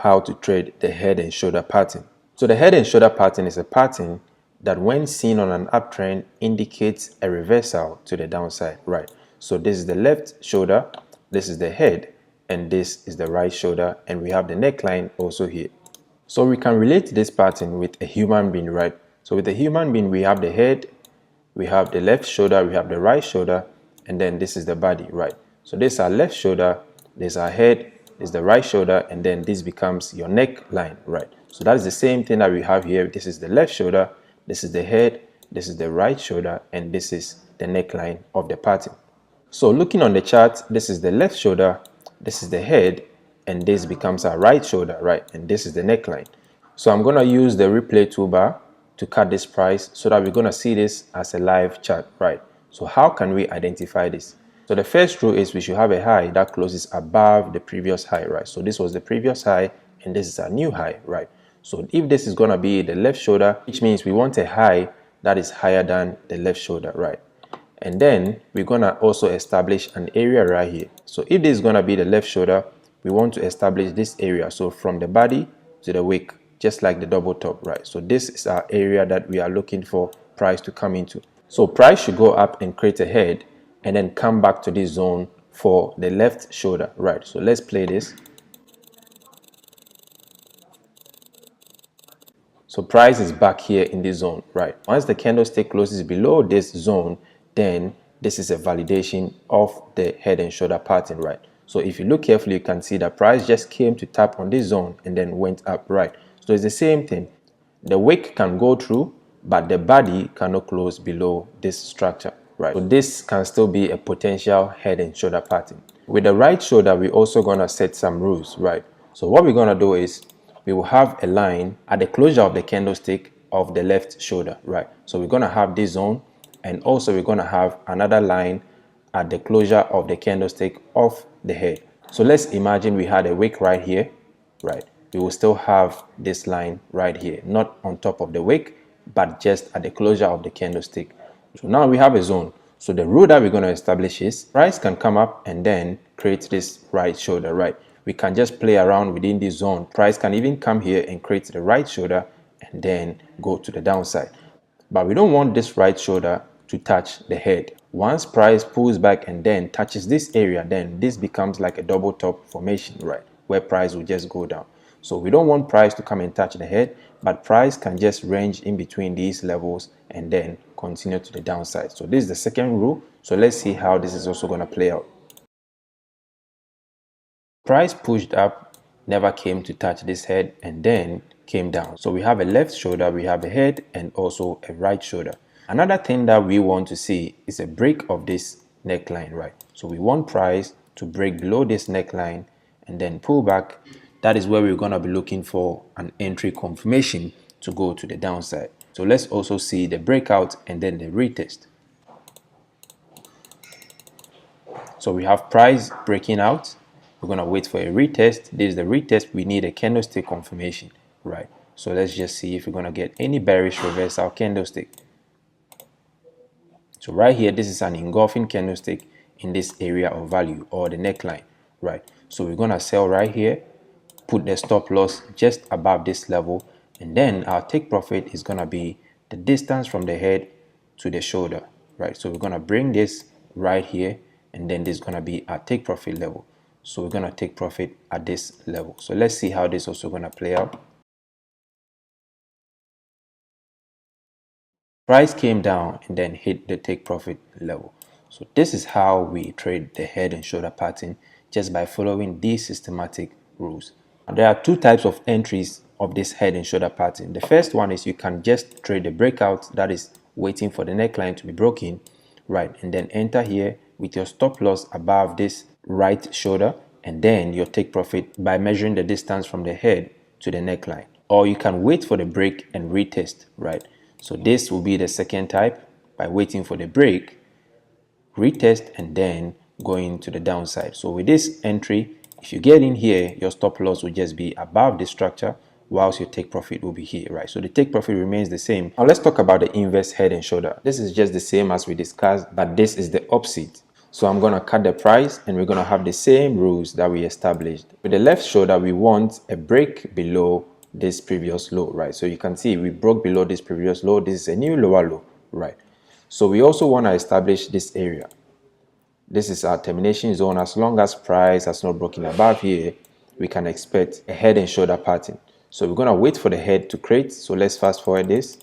how to trade the head and shoulder pattern. So the head and shoulder pattern is a pattern that when seen on an uptrend indicates a reversal to the downside, right? So this is the left shoulder, this is the head, and this is the right shoulder, and we have the neckline also here. So we can relate this pattern with a human being, right? So with a human being, we have the head, we have the left shoulder, we have the right shoulder, and then this is the body, right? So this is our left shoulder, this is our head, this is the right shoulder, and then this becomes your neckline, right? So that is the same thing that we have here. This is the left shoulder, this is the head, this is the right shoulder, and this is the neckline of the pattern. So looking on the chart, this is the left shoulder, this is the head, and this becomes our right shoulder, right? And this is the neckline. So I'm going to use the replay toolbar to cut this price so that we're going to see this as a live chart, right? So how can we identify this? So the first rule is we should have a high that closes above the previous high, right? So this was the previous high and this is a new high, right? So if this is going to be the left shoulder, which means we want a high that is higher than the left shoulder, right? And then we're going to also establish an area right here. So if this is going to be the left shoulder, we want to establish this area. So from the body to the wick, just like the double top, right? So this is our area that we are looking for price to come into. So price should go up and create a head and then come back to this zone for the left shoulder, right? So let's play this. So price is back here in this zone, right? Once the candlestick closes below this zone, then this is a validation of the head and shoulder pattern, right? So if you look carefully, you can see that price just came to tap on this zone and then went up, right? So it's the same thing. The wick can go through, but the body cannot close below this structure, right? So this can still be a potential head and shoulder pattern. With the right shoulder, we're also going to set some rules, right? So what we're going to do is we will have a line at the closure of the candlestick of the left shoulder, right? So we're going to have this zone, and also we're going to have another line at the closure of the candlestick of the head. So let's imagine we had a wick right here, right? We will still have this line right here, not on top of the wick, but just at the closure of the candlestick. So now we have a zone. So the rule that we're going to establish is price can come up and then create this right shoulder, right? We can just play around within this zone. Price can even come here and create the right shoulder and then go to the downside. But we don't want this right shoulder to touch the head. Once price pulls back and then touches this area, then this becomes like a double top formation, right? Where price will just go down. So we don't want price to come and touch the head, but price can just range in between these levels and then continue to the downside. So this is the second rule. So let's see how this is also going to play out. Price pushed up, never came to touch this head and then came down. So we have a left shoulder, we have a head, and also a right shoulder. Another thing that we want to see is a break of this neckline, right? So we want price to break below this neckline and then pull back. That is where we're going to be looking for an entry confirmation to go to the downside. So let's also see the breakout and then the retest. So we have price breaking out. We're going to wait for a retest. This is the retest. We need a candlestick confirmation, right? So let's just see if we're going to get any bearish reversal candlestick. So right here, this is an engulfing candlestick in this area of value or the neckline, right? So we're going to sell right here, put the stop loss just above this level, and then our take profit is going to be the distance from the head to the shoulder, right? So we're going to bring this right here, and then this is going to be our take profit level. So we're going to take profit at this level. So let's see how this is also going to play out. Price came down and then hit the take profit level. So this is how we trade the head and shoulder pattern, just by following these systematic rules. And there are two types of entries of this head and shoulder pattern. The first one is you can just trade the breakout, that is waiting for the neckline to be broken, right? And then enter here with your stop loss above this right shoulder, and then your take profit by measuring the distance from the head to the neckline. Or you can wait for the break and retest, right? So this will be the second type, by waiting for the break, retest, and then going to the downside. So with this entry, if you get in here, your stop loss will just be above the structure, whilst your take profit will be here, right? So the take profit remains the same. Now let's talk about the inverse head and shoulder. This is just the same as we discussed, but this is the opposite. So I'm going to cut the price and we're going to have the same rules that we established. With the left shoulder, we want a break below this previous low, right? So you can see we broke below this previous low. This is a new lower low, right? So we also want to establish this area. This is our termination zone. As long as price has not broken above here, we can expect a head and shoulder pattern. So we're going to wait for the head to create. So let's fast forward this.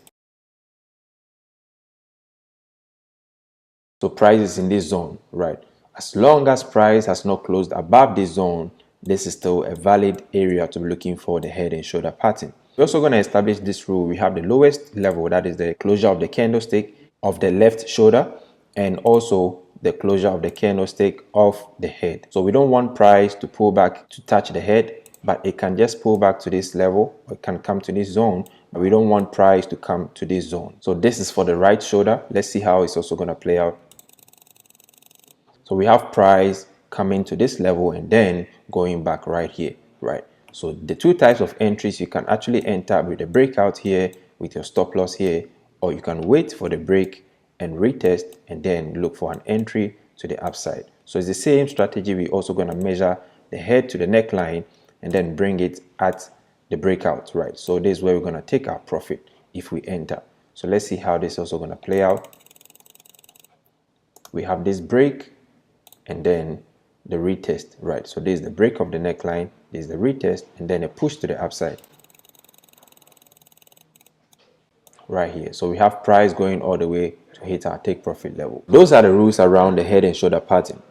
So price is in this zone, right? As long as price has not closed above this zone, this is still a valid area to be looking for the head and shoulder pattern. We're also going to establish this rule. We have the lowest level, that is the closure of the candlestick of the left shoulder, and also the closure of the candlestick of the head. So we don't want price to pull back to touch the head, but it can just pull back to this level, or it can come to this zone, but we don't want price to come to this zone. So this is for the right shoulder. Let's see how it's also going to play out. So we have price coming to this level and then going back right here, right? So the two types of entries, you can actually enter with a breakout here with your stop loss here, or you can wait for the break and retest and then look for an entry to the upside. So it's the same strategy. We're also going to measure the head to the neckline and then bring it at the breakout, right? So this is where we're going to take our profit if we enter. So let's see how this is also going to play out. We have this break and then the retest, right? So this is the break of the neckline, this is the retest, and then a push to the upside right here. So we have price going all the way to hit our take profit level. Those are the rules around the head and shoulder pattern.